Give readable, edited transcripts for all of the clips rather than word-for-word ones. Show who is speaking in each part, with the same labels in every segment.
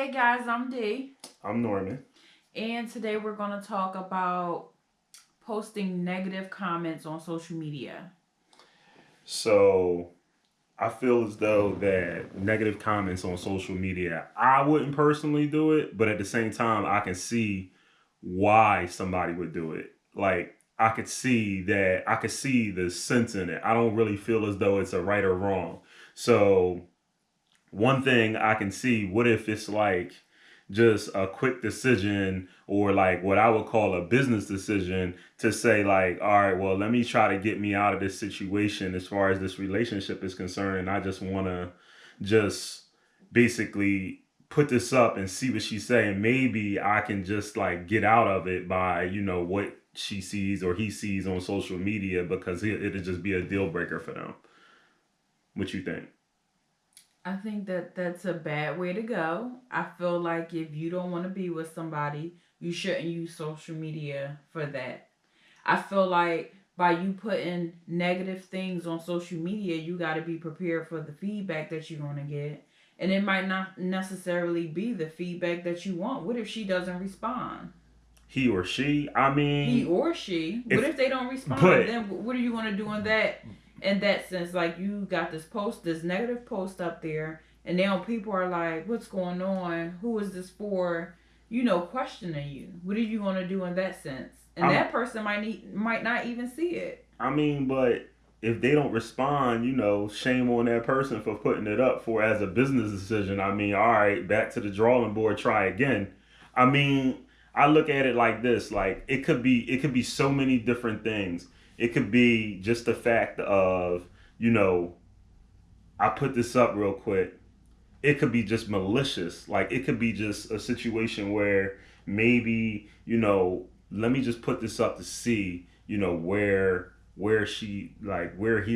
Speaker 1: Hey guys, I'm Dee,
Speaker 2: I'm Norman.
Speaker 1: and today we're going to talk about posting negative comments on social media.
Speaker 2: So I feel as though that negative comments on social media, I wouldn't personally do it, but at the same time, I can see why somebody would do it. Like I could see the sense in it. I don't really feel as though it's a right or wrong. So one thing I can see, what if it's like just a quick decision or like what I would call a business decision to say like, all right, well, let me try to get me out of this situation as far as this relationship is concerned. I just want to just basically put this up and see what she's saying. Maybe I can just like get out of it by, what she sees or he sees on social media because it'll just be a deal breaker for them. What you think?
Speaker 1: I think that that's a bad way to go. I feel like if you don't want to be with somebody, you shouldn't use social media for that. I feel like by you putting negative things on social media, you got to be prepared for the feedback that you're going to get. And it might not necessarily be the feedback that you want. What if she doesn't respond?
Speaker 2: He or she. I
Speaker 1: He
Speaker 2: mean,
Speaker 1: or she. What
Speaker 2: if
Speaker 1: if they don't respond?
Speaker 2: but
Speaker 1: Then what are you going to do in that sense? Like you got this post, this negative post up there, and now people are like, "What's going on? Who is this for?" Questioning you. What are you going to do in that sense? And
Speaker 2: I'm
Speaker 1: that person might not even see it.
Speaker 2: but if they don't respond, shame on that person for putting it up for as a business decision. I mean, all right, back to the drawing board, try again. I mean, I look at it like this, like it could be so many different things. It could be just the fact of, you know, I put this up real quick. It could be just malicious. Like it could be just a situation where maybe, let me just put this up to see, where he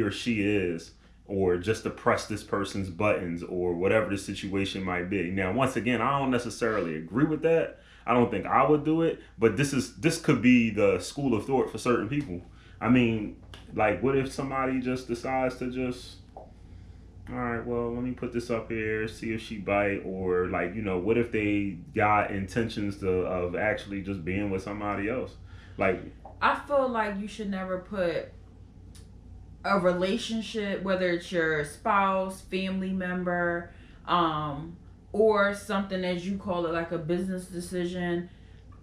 Speaker 2: or she is, or just to press this person's buttons or whatever the situation might be. Now, once again, I don't necessarily agree with that. I don't think I would do it, but this could be the school of thought for certain people. I mean, like what if somebody just decides to just, all right, well, let me put this up here, see if she bite, or like, what if they got intentions of actually just being with somebody else? Like,
Speaker 1: I feel like you should never put a relationship, whether it's your spouse, family member, um, or something as you call it, like a business decision.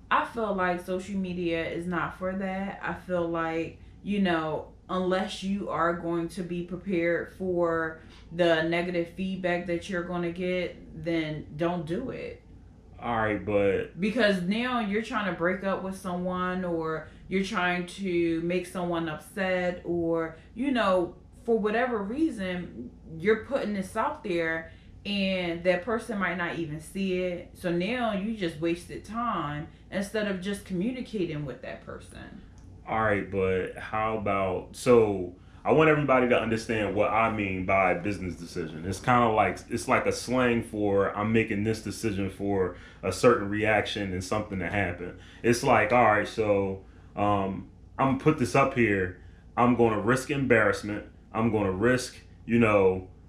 Speaker 1: I feel like social media is not for that. I feel like, unless you are going to be prepared for the negative feedback that you're going to get, then don't do it.
Speaker 2: all right, but
Speaker 1: Because now you're trying to break up with someone, or you're trying to make someone upset, or, for whatever reason, you're putting this out there and that person might not even see it. So now you just wasted time instead of just communicating with that person.
Speaker 2: all right, but how about so? I want everybody to understand what I mean by business decision. It's kind of like it's like a slang for I'm making this decision for a certain reaction and something to happen. It's like, all right, so I'm gonna put this up here. I'm gonna risk embarrassment. I'm gonna risk,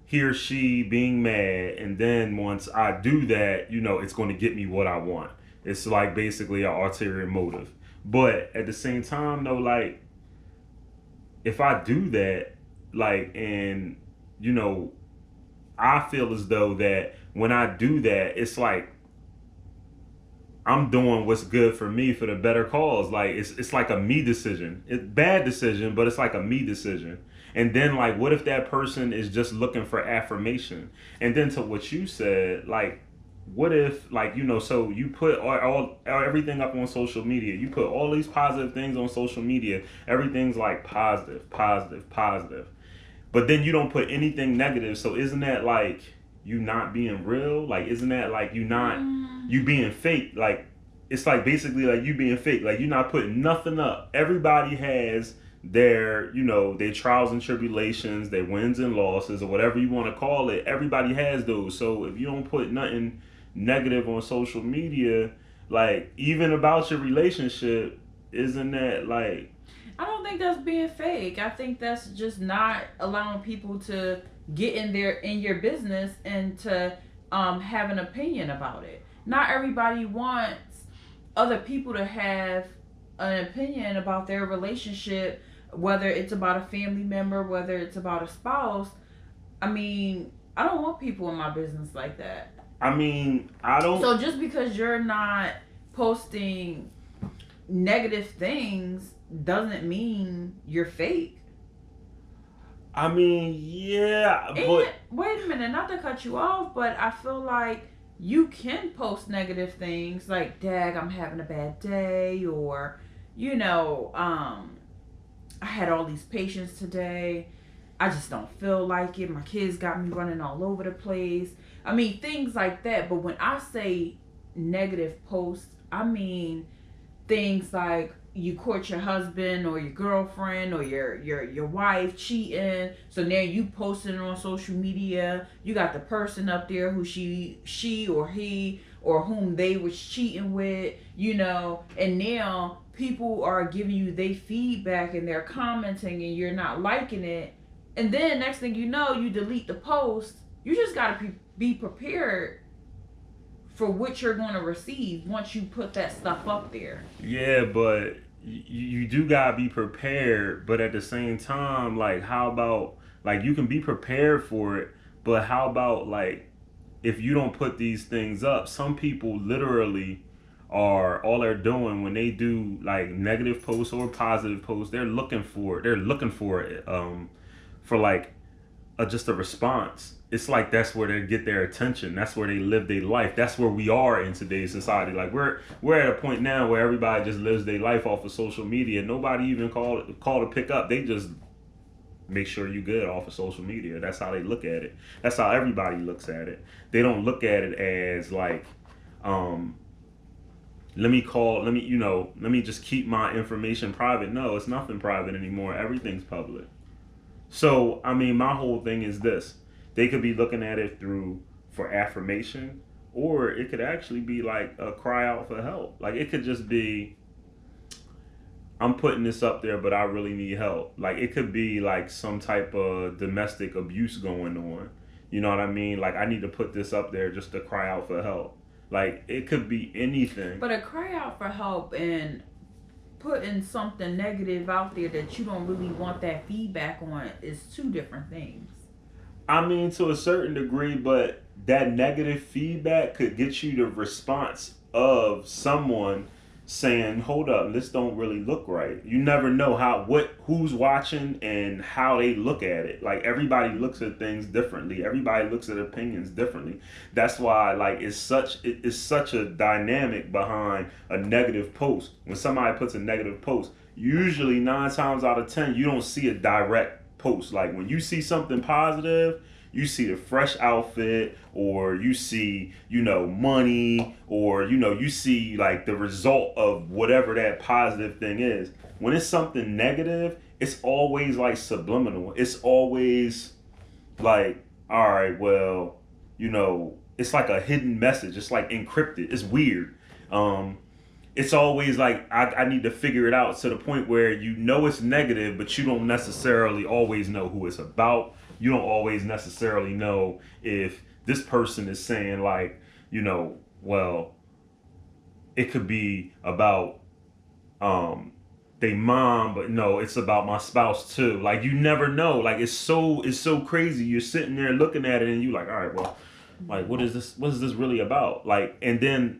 Speaker 2: he or she being mad, and then once I do that, it's gonna get me what I want. It's like basically an ulterior motive. But at the same time, though, like if I do that, like, and you know, I feel as though that when I do that, it's like I'm doing what's good for me for the better cause. Like it's like a me decision. It's bad decision, but it's like a me decision. And then like, what if that person is just looking for affirmation? And then to what you said, like, what if like so you put all everything up on social media. You put all these positive things on social media. Everything's like positive, positive, positive. But then you don't put anything negative. So isn't that like you not being real? Like isn't that like
Speaker 1: Mm,
Speaker 2: you being fake? Like it's like basically like you being fake. Like you're not putting nothing up. Everybody has their their trials and tribulations, their wins and losses, or whatever you want to call it. Everybody has those. So if you don't put nothing negative on social media, like even about your relationship, isn't that like
Speaker 1: I don't think that's being fake. I think that's just not allowing people to get in your business and to have an opinion about it. Not everybody wants other people to have an opinion about their relationship, whether it's about a family member, whether it's about a spouse. I mean, I don't want people in my business like that.
Speaker 2: I mean, I don't.
Speaker 1: So just because you're not posting negative things doesn't mean you're fake.
Speaker 2: I mean, yeah,
Speaker 1: And
Speaker 2: but
Speaker 1: wait a minute, not to cut you off, but I feel like you can post negative things like, dag, I'm having a bad day, or, I had all these patients today. I just don't feel like it. My kids got me running all over the place. I mean, things like that. But when I say negative posts, I mean things like you caught your husband or your girlfriend or your wife cheating, so now you posting it on social media. You got the person up there who she or he or whom they was cheating with, and now people are giving you their feedback and they're commenting and you're not liking it, and then next thing you know, you delete the post. You just got to be prepared for what you're going to receive once you put that stuff up there.
Speaker 2: yeah, but you do gotta be prepared. But at the same time, like, how about, like, you can be prepared for it, but how about, like, if you don't put these things up, some people literally are, all they're doing when they do like negative posts or positive posts, they're looking for it. They're looking for it, for like just a response. It's like that's where they get their attention. That's where they live their life. That's where we are in today's society. Like we're at a point now where everybody just lives their life off of social media. Nobody even call to pick up. They just make sure you good off of social media. That's how they look at it. That's how everybody looks at it. They don't look at it as like, let me just keep my information private. No, it's nothing private anymore. Everything's public. So, I mean, my whole thing is this. They could be looking at it for affirmation, or it could actually be like a cry out for help. Like, it could just be, I'm putting this up there, but I really need help. Like, it could be like some type of domestic abuse going on. You know what I mean? Like, I need to put this up there just to cry out for help. Like, it could be anything.
Speaker 1: But a cry out for help and putting something negative out there that you don't really want that feedback on is two different things.
Speaker 2: I mean, to a certain degree, but that negative feedback could get you the response of someone saying, "Hold up, this don't really look right." You never know who's watching and how they look at it. Like, everybody looks at things differently. Everybody looks at opinions differently. That's why, like, it's such a dynamic behind a negative post. When somebody puts a negative post, usually 9 times out of 10 you don't see a direct post. Like, when you see something positive, you see the fresh outfit, or you see, money, or, you see like the result of whatever that positive thing is. When it's something negative, it's always like subliminal. It's always like, all right, well, it's like a hidden message. It's like encrypted. It's weird. It's always like, I need to figure it out, to the point where it's negative, but you don't necessarily always know who it's about. You don't always necessarily know if this person is saying like, well, it could be about they mom, but no, it's about my spouse too. Like, you never know. Like, it's so crazy. You're sitting there looking at it and you like, all right, well, like, what is this really about? Like, and then,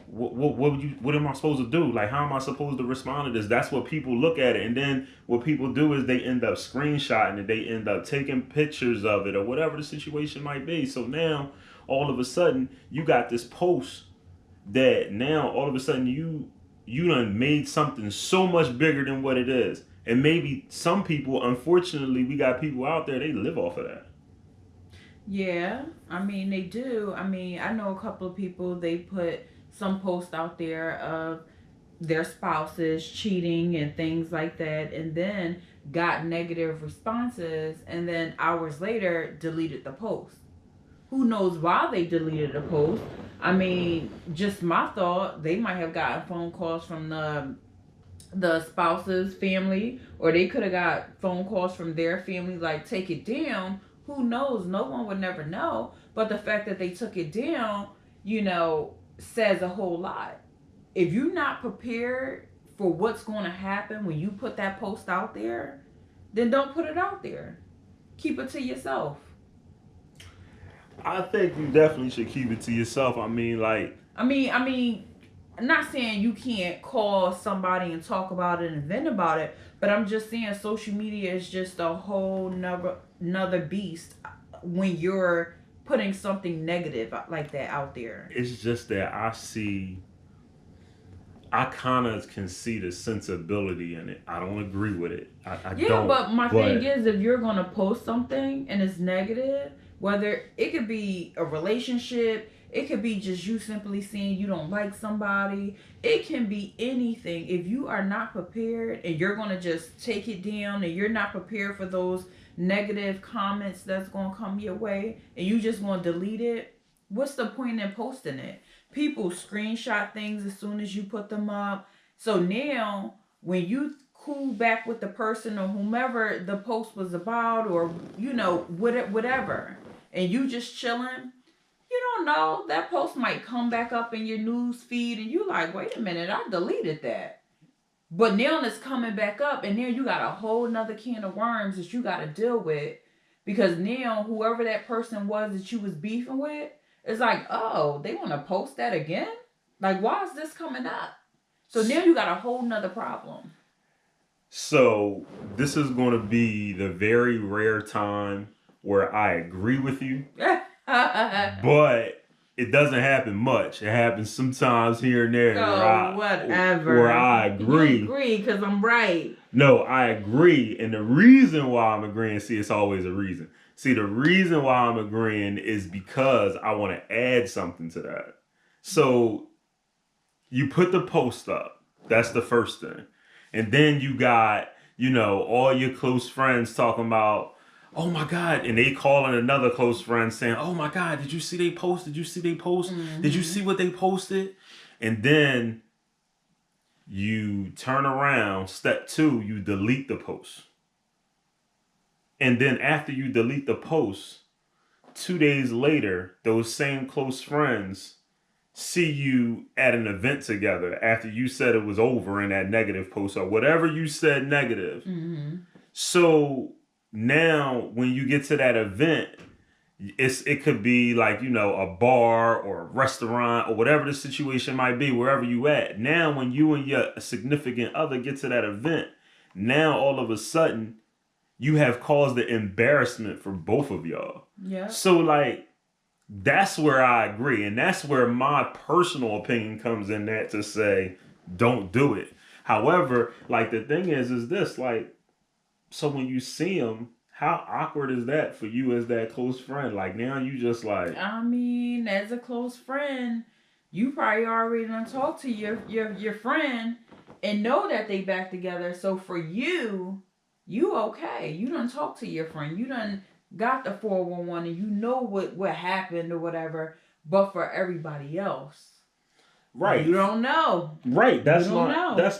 Speaker 2: what am I supposed to do? Like, how am I supposed to respond to this? That's what people look at it. And then what people do is they end up screenshotting it. They end up taking pictures of it, or whatever the situation might be. So now, all of a sudden, you got this post that now, all of a sudden, you done made something so much bigger than what it is. And maybe some people, unfortunately, we got people out there, they live off of that.
Speaker 1: Yeah, I mean, they do. I mean, I know a couple of people, they put some post out there of their spouses cheating and things like that, and then got negative responses, and then hours later deleted the post. Who knows why they deleted the post? I mean, just my thought, they might have gotten phone calls from the spouse's family, or they could have got phone calls from their family like, take it down. Who knows? No one would never know. But the fact that they took it down, says a whole lot. If you're not prepared for what's going to happen when you put that post out there, then don't put it out there. Keep it to yourself.
Speaker 2: I think you definitely should keep it to yourself. I mean, like,
Speaker 1: I'm not saying you can't call somebody and talk about it and vent about it, but I'm just saying social media is just a whole another beast when you're putting something negative like that out there.
Speaker 2: it's just that I kind of can see the sensibility in it. I don't agree with it. I
Speaker 1: Yeah,
Speaker 2: don't.
Speaker 1: but my
Speaker 2: But
Speaker 1: thing is, if you're gonna post something and it's negative, whether it could be a relationship, it could be just you simply saying you don't like somebody, it can be anything. If you are not prepared and you're gonna just take it down and you're not prepared for those negative comments that's gonna come your way and you just gonna delete it, what's the point in posting it? People screenshot things as soon as you put them up. So now when you cool back with the person or whomever the post was about, or whatever, and you just chilling, you don't know, that post might come back up in your news feed and you like, wait a minute, I deleted that. But now it's coming back up and now you got a whole nother can of worms that you got to deal with, because now whoever that person was that you was beefing with, it's like, oh, they want to post that again? Like, why is this coming up? So now you got a whole nother problem.
Speaker 2: so this is going to be the very rare time where I agree with you, but it doesn't happen much. It happens sometimes here and there
Speaker 1: Oh, whatever.
Speaker 2: where I
Speaker 1: You
Speaker 2: agree.
Speaker 1: agree because I'm right.
Speaker 2: No, I agree. And the reason why I'm agreeing, see, it's always a reason. See, the reason why I'm agreeing is because I want to add something to that. So you put the post up. That's the first thing. And then you got, all your close friends talking about, oh my God. And they calling another close friend saying, oh my God, did you see they post? Did you see they post?
Speaker 1: Mm-hmm.
Speaker 2: Did you see what they posted? And then you turn around, step two, you delete the post. And then after you delete the post, 2 days later, those same close friends see you at an event together after you said it was over in that negative post or whatever you said negative.
Speaker 1: Mm-hmm.
Speaker 2: So now when you get to that event, it could be like, a bar or a restaurant or whatever the situation might be, wherever you at. Now when you and your significant other get to that event, now all of a sudden you have caused the embarrassment for both of y'all.
Speaker 1: Yeah.
Speaker 2: So like, that's where I agree. And that's where my personal opinion comes in, that to say, don't do it. However, like, the thing is this, like, so when you see them, how awkward is that for you as that close friend? Like, now you just like,
Speaker 1: as a close friend, you probably already done talked to your friend and know that they back together. So for you okay. You done talk to your friend. You done got the 411 and you know what happened or whatever. But for everybody else,
Speaker 2: right,
Speaker 1: you don't know.
Speaker 2: Right, that's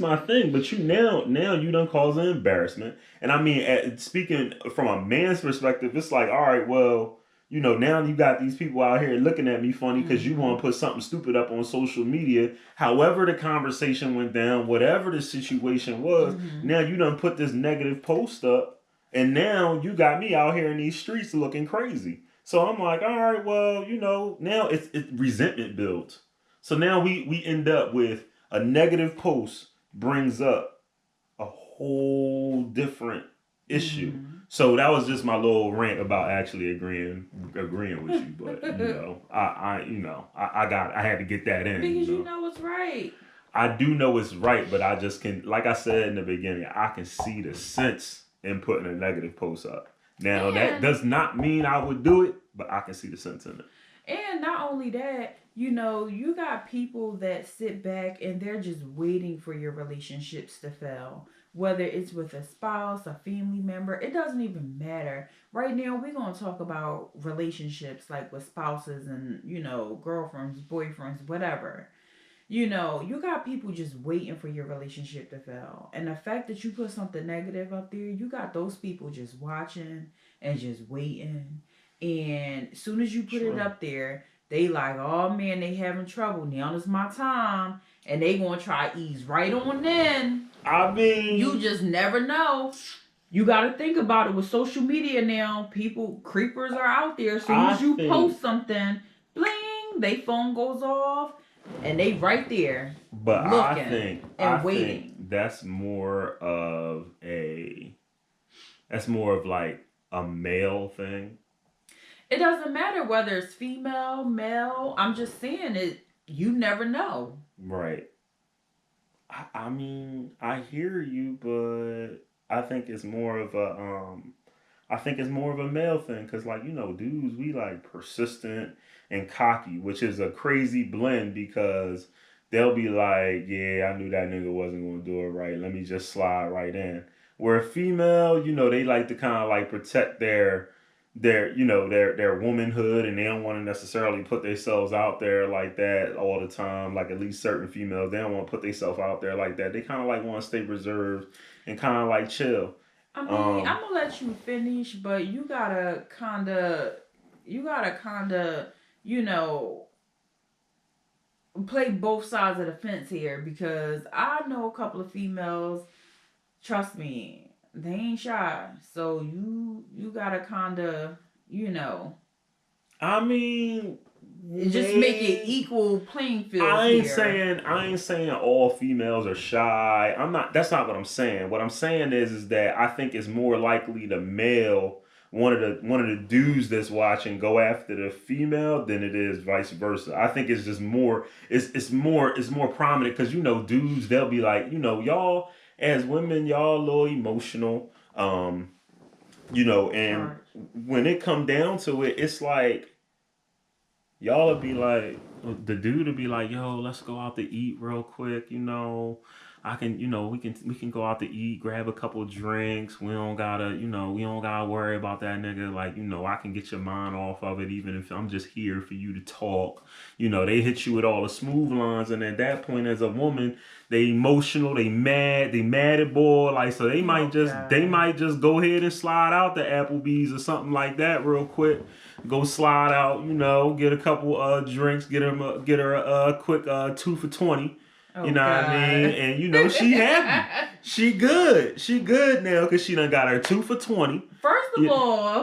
Speaker 2: my thing. But you now you done cause an embarrassment. And I mean, speaking from a man's perspective, it's like, all right, well, now you got these people out here looking at me funny because you want to put something stupid up on social media. However the conversation went down, whatever the situation was, now you done put this negative post up, and now you got me out here in these streets looking crazy. So I'm like, all right, well, now it's resentment builds. So now we end up with a negative post brings up a whole different issue. Mm-hmm. So that was just my little rant about actually agreeing with you. But I had to get that in.
Speaker 1: Because you know it's right.
Speaker 2: I do know it's right, but I just can, like I said in the beginning, I can see the sense in putting a negative post up. Now that does not mean I would do it, but I can see the sense in it.
Speaker 1: And not only that, you got people that sit back and they're just waiting for your relationships to fail. Whether it's with a spouse, a family member, it doesn't even matter. Right now, we're going to talk about relationships like with spouses and, girlfriends, boyfriends, whatever. You got people just waiting for your relationship to fail. And the fact that you put something negative up there, you got those people just watching and just waiting. And as soon as you put it
Speaker 2: True.
Speaker 1: up there, they like, oh man, they having trouble. Now is my time. And they gonna try to ease right on in.
Speaker 2: I
Speaker 1: You
Speaker 2: mean,
Speaker 1: just never know. You got to think about it with social media now. People, creepers are out there. As soon
Speaker 2: I
Speaker 1: as you
Speaker 2: think,
Speaker 1: post something, bling, they phone goes off, and they right there
Speaker 2: but
Speaker 1: looking
Speaker 2: I
Speaker 1: and
Speaker 2: think
Speaker 1: waiting.
Speaker 2: that's more of like a male thing.
Speaker 1: It doesn't matter whether it's female, male. I'm just saying it. You never know.
Speaker 2: Right. I mean, I hear you, but I think it's more of a I think it's more of a male thing because, like, dudes, we like persistent and cocky, which is a crazy blend because they'll be like, yeah, I knew that nigga wasn't going to do it right. Let me just slide right in. Where a female, they like to kind of like protect their womanhood, and they don't want to necessarily put themselves out there like that all the time. Like, at least certain females, they don't want to put themselves out there like that. They kind of like want to stay reserved and kind of like chill.
Speaker 1: I mean,
Speaker 2: um
Speaker 1: I'm gonna let you finish, but you gotta kinda, you know, play both sides of the fence here because I know a couple of females. Trust me, they ain't shy. So you gotta kinda, you know,
Speaker 2: I mean,
Speaker 1: just make it
Speaker 2: may
Speaker 1: equal playing field here.
Speaker 2: I ain't saying all females are shy. I'm not. That's not what I'm saying. What I'm saying is that I think it's more likely the male, one of the dudes that's watching, go after the female than it is vice versa. I think it's just more. It's more prominent because dudes, they'll be like, y'all as women, y'all a little emotional. And
Speaker 1: Charge.
Speaker 2: when it come down to it, it's like y'all would be like, the dude would be like, yo, let's go out to eat real quick. I can, we can go out to eat, grab a couple drinks. We don't gotta worry about that nigga. Like, I can get your mind off of it, even if I'm just here for you to talk. They hit you with all the smooth lines, and at that point, as a woman, they emotional, they mad at boy. Like, so
Speaker 1: Oh
Speaker 2: they
Speaker 1: God.
Speaker 2: might just go ahead and slide out to Applebee's or something like that real quick. Go slide out, get a couple drinks, get her a quick 2 for 20. You
Speaker 1: Oh
Speaker 2: know what I mean?
Speaker 1: God.
Speaker 2: And she happy. She good. She good now because she done got her 2 for 20.
Speaker 1: First of
Speaker 2: Yeah.
Speaker 1: all,